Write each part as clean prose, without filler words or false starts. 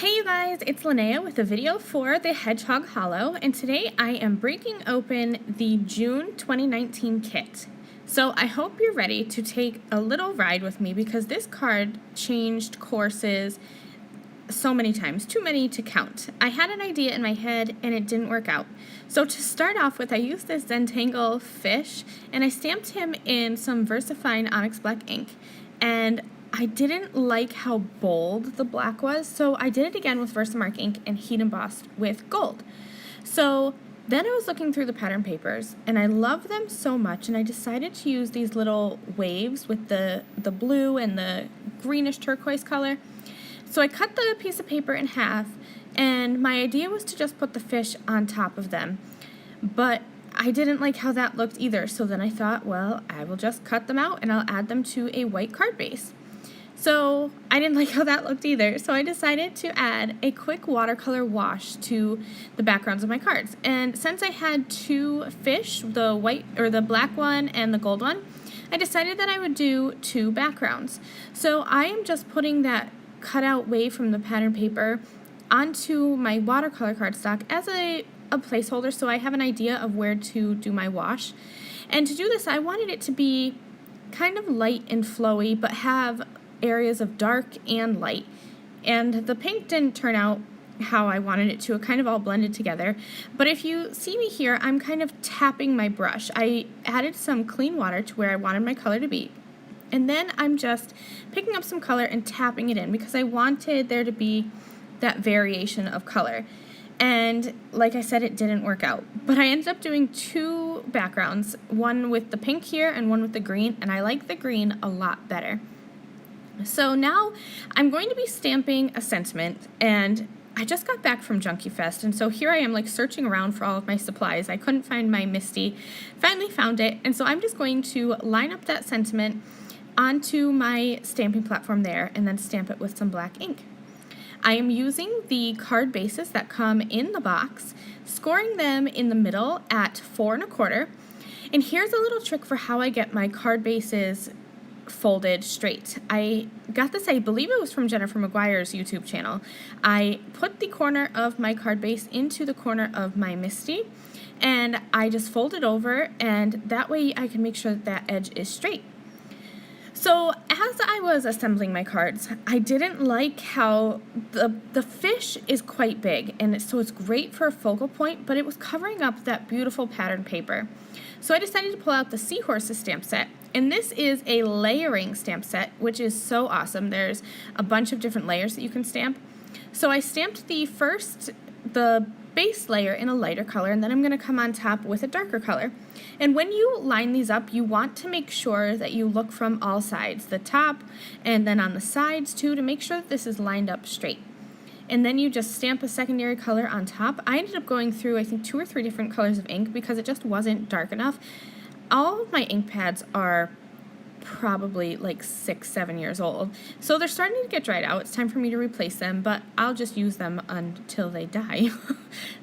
Hey you guys, it's Lynnea with a video for the Hedgehog Hollow, and today I am breaking open the June 2019 kit. So I hope you're ready to take a little ride with me because this card changed courses so many times, too many to count. I had an idea in my head and it didn't work out. So to start off with, I used this Zentangle fish and I stamped him in some VersaFine Onyx Black ink. And I didn't like how bold the black was, so I did it again with Versamark ink and heat embossed with gold. So then I was looking through the pattern papers, and I love them so much, and I decided to use these little waves with the blue and the greenish turquoise color. So I cut the piece of paper in half, and my idea was to just put the fish on top of them. But I didn't like how that looked either, so then I thought, well, I will just cut them out and I'll add them to a white card base. So I didn't like how that looked either, so I decided to add a quick watercolor wash to the backgrounds of my cards. And since I had two fish, the white or the black one and the gold one, I decided that I would do two backgrounds. So I am just putting that cutout wave from the pattern paper onto my watercolor cardstock as a placeholder, so I have an idea of where to do my wash. And to do this, I wanted it to be kind of light and flowy, but have areas of dark and light. And the pink didn't turn out how I wanted it to. It kind of all blended together. But if you see me here, I'm kind of tapping my brush. I added some clean water to where I wanted my color to be. And then I'm just picking up some color and tapping it in because I wanted there to be that variation of color. And like I said, it didn't work out. But I ended up doing two backgrounds, one with the pink here and one with the green, and I like the green a lot better. So now I'm going to be stamping a sentiment, and I just got back from Junkie Fest, and so here I am like searching around for all of my supplies. I couldn't find my Misty, finally found it, and so I'm just going to line up that sentiment onto my stamping platform there and then stamp it with some black ink. I am using the card bases that come in the box, scoring them in the middle at 4 1/4. And here's a little trick for how I get my card bases folded straight. I got this, I believe it was from Jennifer McGuire's YouTube channel. I put the corner of my card base into the corner of my Misty, and I just fold it over, and that way I can make sure that that edge is straight. So as I was assembling my cards, I didn't like how the fish is quite big, and so it's great for a focal point, but it was covering up that beautiful pattern paper. So I decided to pull out the Seahorses stamp set, and this is a layering stamp set, which is so awesome. There's a bunch of different layers that you can stamp. So I stamped the base layer in a lighter color, and then I'm going to come on top with a darker color. And when you line these up, you want to make sure that you look from all sides, the top and then on the sides too, to make sure that this is lined up straight. And then you just stamp a secondary color on top. I ended up going through, I think, 2 or 3 different colors of ink because it just wasn't dark enough. All of my ink pads are probably like 6-7 years old, so they're starting to get dried out. It's time for me to replace them, but I'll just use them until they die.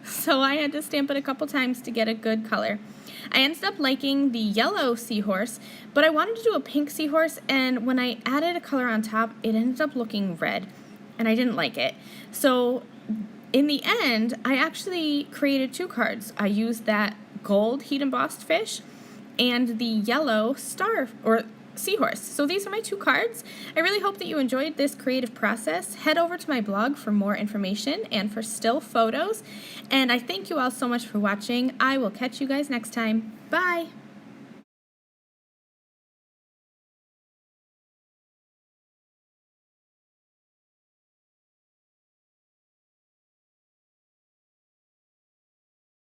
So I had to stamp it a couple times to get a good color. I ended up liking the yellow seahorse, but I wanted to do a pink seahorse, and when I added a color on top, it ended up looking red, and I didn't like it. So in the end, I actually created 2 cards. I used that gold heat embossed fish and the yellow star or seahorse. So these are my 2 cards. I really hope that you enjoyed this creative process. Head over to my blog for more information and for still photos. And I thank you all so much for watching. I will catch you guys next time. Bye!